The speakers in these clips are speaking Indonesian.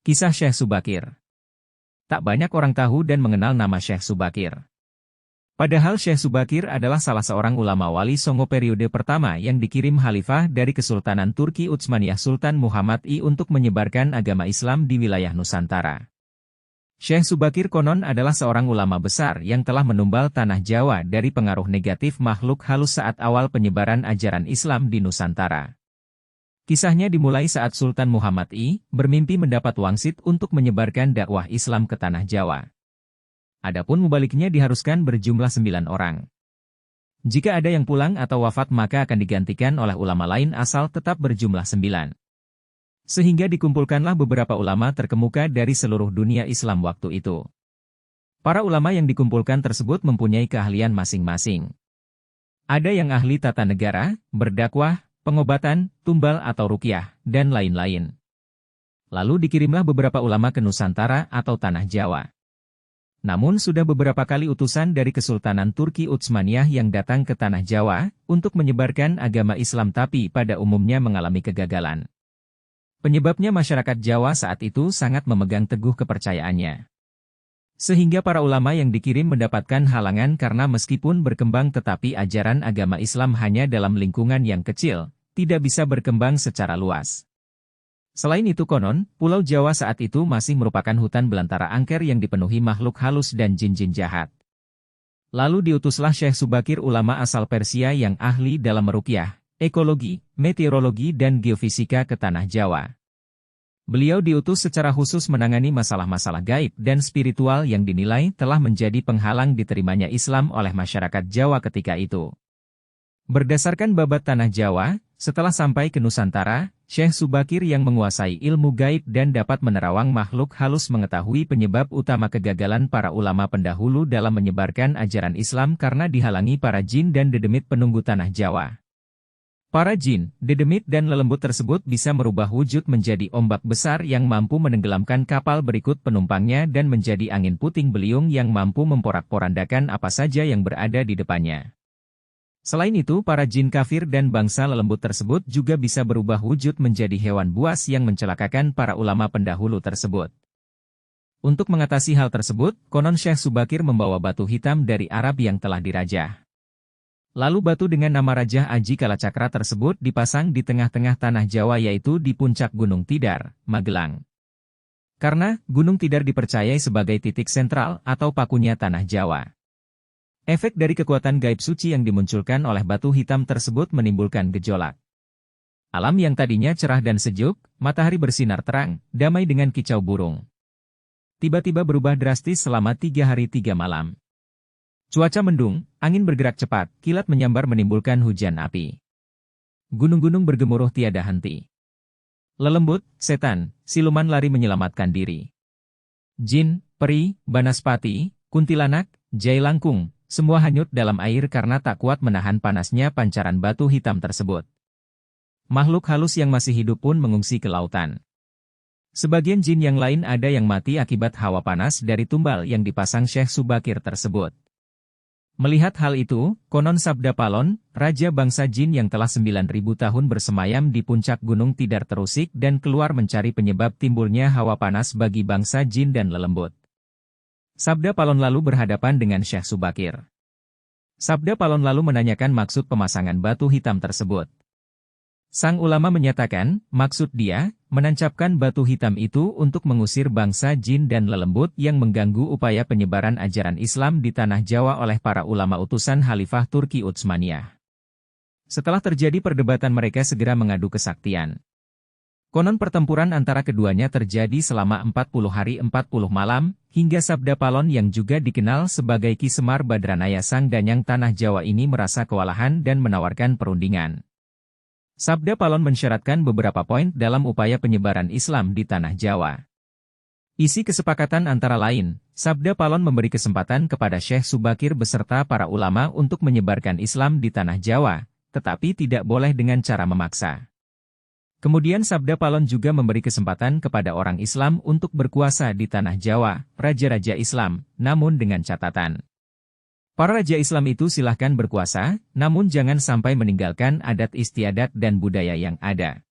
Kisah Syekh Subakir. Tak banyak orang tahu dan mengenal nama Syekh Subakir. Padahal Syekh Subakir adalah salah seorang ulama wali Songo periode pertama yang dikirim Khalifah dari Kesultanan Turki Utsmaniyah Sultan Muhammad I untuk menyebarkan agama Islam di wilayah Nusantara. Syekh Subakir konon adalah seorang ulama besar yang telah menumbal tanah Jawa dari pengaruh negatif makhluk halus saat awal penyebaran ajaran Islam di Nusantara. Kisahnya dimulai saat Sultan Muhammad I bermimpi mendapat wangsit untuk menyebarkan dakwah Islam ke tanah Jawa. Adapun mubaliknya diharuskan berjumlah 9 orang. Jika ada yang pulang atau wafat maka akan digantikan oleh ulama lain asal tetap berjumlah 9. Sehingga dikumpulkanlah beberapa ulama terkemuka dari seluruh dunia Islam waktu itu. Para ulama yang dikumpulkan tersebut mempunyai keahlian masing-masing. Ada yang ahli tata negara, berdakwah, pengobatan, tumbal atau ruqyah, dan lain-lain. Lalu dikirimlah beberapa ulama ke Nusantara atau tanah Jawa. Namun sudah beberapa kali utusan dari Kesultanan Turki Utsmaniyah yang datang ke tanah Jawa untuk menyebarkan agama Islam tapi pada umumnya mengalami kegagalan. Penyebabnya masyarakat Jawa saat itu sangat memegang teguh kepercayaannya. Sehingga para ulama yang dikirim mendapatkan halangan karena meskipun berkembang tetapi ajaran agama Islam hanya dalam lingkungan yang kecil, tidak bisa berkembang secara luas. Selain itu konon, Pulau Jawa saat itu masih merupakan hutan belantara angker yang dipenuhi makhluk halus dan jin-jin jahat. Lalu diutuslah Syekh Subakir ulama asal Persia yang ahli dalam meruqyah, ekologi, meteorologi dan geofisika ke tanah Jawa. Beliau diutus secara khusus menangani masalah-masalah gaib dan spiritual yang dinilai telah menjadi penghalang diterimanya Islam oleh masyarakat Jawa ketika itu. Berdasarkan babat tanah Jawa, setelah sampai ke Nusantara, Syekh Subakir yang menguasai ilmu gaib dan dapat menerawang makhluk halus mengetahui penyebab utama kegagalan para ulama pendahulu dalam menyebarkan ajaran Islam karena dihalangi para jin dan dedemit penunggu tanah Jawa. Para jin, dedemit dan lelembut tersebut bisa merubah wujud menjadi ombak besar yang mampu menenggelamkan kapal berikut penumpangnya dan menjadi angin puting beliung yang mampu memporak-porandakan apa saja yang berada di depannya. Selain itu, para jin kafir dan bangsa lelembut tersebut juga bisa berubah wujud menjadi hewan buas yang mencelakakan para ulama pendahulu tersebut. Untuk mengatasi hal tersebut, konon Syekh Subakir membawa batu hitam dari Arab yang telah dirajah. Lalu batu dengan nama Rajah Aji Kalacakra tersebut dipasang di tengah-tengah tanah Jawa yaitu di puncak Gunung Tidar, Magelang. Karena Gunung Tidar dipercayai sebagai titik sentral atau pakunya tanah Jawa. Efek dari kekuatan gaib suci yang dimunculkan oleh batu hitam tersebut menimbulkan gejolak. Alam yang tadinya cerah dan sejuk, matahari bersinar terang, damai dengan kicau burung. Tiba-tiba berubah drastis selama 3 hari 3 malam. Cuaca mendung, angin bergerak cepat, kilat menyambar menimbulkan hujan api. Gunung-gunung bergemuruh tiada henti. Lelembut, setan, siluman lari menyelamatkan diri. Jin, peri, banaspati, kuntilanak, jai langkung, semua hanyut dalam air karena tak kuat menahan panasnya pancaran batu hitam tersebut. Makhluk halus yang masih hidup pun mengungsi ke lautan. Sebagian jin yang lain ada yang mati akibat hawa panas dari tumbal yang dipasang Syekh Subakir tersebut. Melihat hal itu, konon Sabda Palon, raja bangsa jin yang telah 9.000 tahun bersemayam di puncak Gunung Tidar terusik dan keluar mencari penyebab timbulnya hawa panas bagi bangsa jin dan lelembut. Sabda Palon lalu berhadapan dengan Syekh Subakir. Sabda Palon lalu menanyakan maksud pemasangan batu hitam tersebut. Sang ulama menyatakan, maksud dia, menancapkan batu hitam itu untuk mengusir bangsa jin dan lelembut yang mengganggu upaya penyebaran ajaran Islam di tanah Jawa oleh para ulama utusan Khalifah Turki Utsmaniyah. Setelah terjadi perdebatan mereka segera mengadu kesaktian. Konon pertempuran antara keduanya terjadi selama 40 hari 40 malam, hingga Sabda Palon yang juga dikenal sebagai Ki Semar Badranaya Sang Danyang tanah Jawa ini merasa kewalahan dan menawarkan perundingan. Sabda Palon mensyaratkan beberapa poin dalam upaya penyebaran Islam di tanah Jawa. Isi kesepakatan antara lain, Sabda Palon memberi kesempatan kepada Syekh Subakir beserta para ulama untuk menyebarkan Islam di tanah Jawa, tetapi tidak boleh dengan cara memaksa. Kemudian Sabda Palon juga memberi kesempatan kepada orang Islam untuk berkuasa di tanah Jawa, raja-raja Islam, namun dengan catatan. Para raja Islam itu silahkan berkuasa, namun jangan sampai meninggalkan adat istiadat dan budaya yang ada.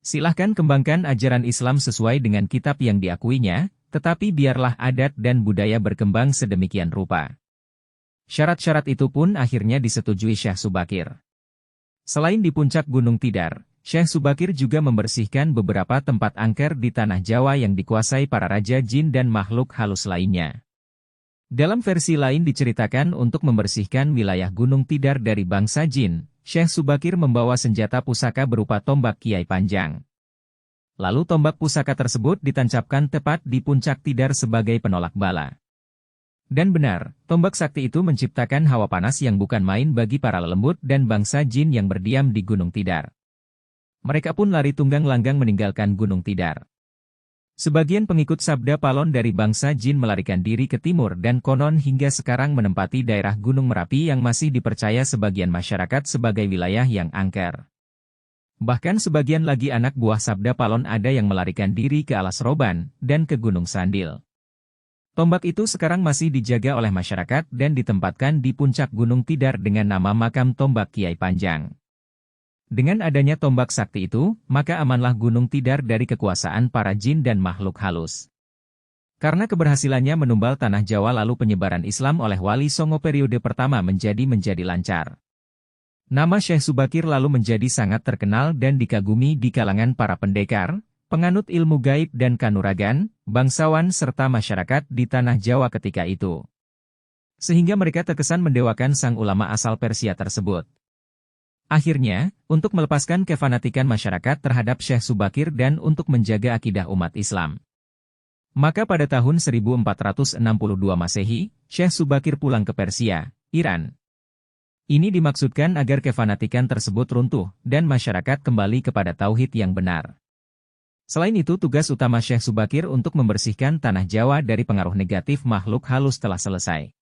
Silahkan kembangkan ajaran Islam sesuai dengan kitab yang diakuinya, tetapi biarlah adat dan budaya berkembang sedemikian rupa. Syarat-syarat itu pun akhirnya disetujui Syekh Subakir. Selain di puncak Gunung Tidar, Syekh Subakir juga membersihkan beberapa tempat angker di tanah Jawa yang dikuasai para raja jin dan makhluk halus lainnya. Dalam versi lain diceritakan untuk membersihkan wilayah Gunung Tidar dari bangsa jin, Syekh Subakir membawa senjata pusaka berupa tombak Kiai Panjang. Lalu tombak pusaka tersebut ditancapkan tepat di puncak Tidar sebagai penolak bala. Dan benar, tombak sakti itu menciptakan hawa panas yang bukan main bagi para lelembut dan bangsa jin yang berdiam di Gunung Tidar. Mereka pun lari tunggang langgang meninggalkan Gunung Tidar. Sebagian pengikut Sabda Palon dari bangsa jin melarikan diri ke timur dan konon hingga sekarang menempati daerah Gunung Merapi yang masih dipercaya sebagian masyarakat sebagai wilayah yang angker. Bahkan sebagian lagi anak buah Sabda Palon ada yang melarikan diri ke Alas Roban dan ke Gunung Sandil. Tombak itu sekarang masih dijaga oleh masyarakat dan ditempatkan di puncak Gunung Tidar dengan nama makam Tombak Kiai Panjang. Dengan adanya tombak sakti itu, maka amanlah Gunung Tidar dari kekuasaan para jin dan makhluk halus. Karena keberhasilannya menumbal tanah Jawa lalu penyebaran Islam oleh Wali Songo periode pertama menjadi lancar. Nama Syekh Subakir lalu menjadi sangat terkenal dan dikagumi di kalangan para pendekar, penganut ilmu gaib dan kanuragan, bangsawan serta masyarakat di tanah Jawa ketika itu. Sehingga mereka terkesan mendewakan sang ulama asal Persia tersebut. Akhirnya, untuk melepaskan kefanatikan masyarakat terhadap Syekh Subakir dan untuk menjaga akidah umat Islam, maka pada tahun 1462 Masehi, Syekh Subakir pulang ke Persia, Iran. Ini dimaksudkan agar kefanatikan tersebut runtuh dan masyarakat kembali kepada tauhid yang benar. Selain itu, tugas utama Syekh Subakir untuk membersihkan tanah Jawa dari pengaruh negatif makhluk halus telah selesai.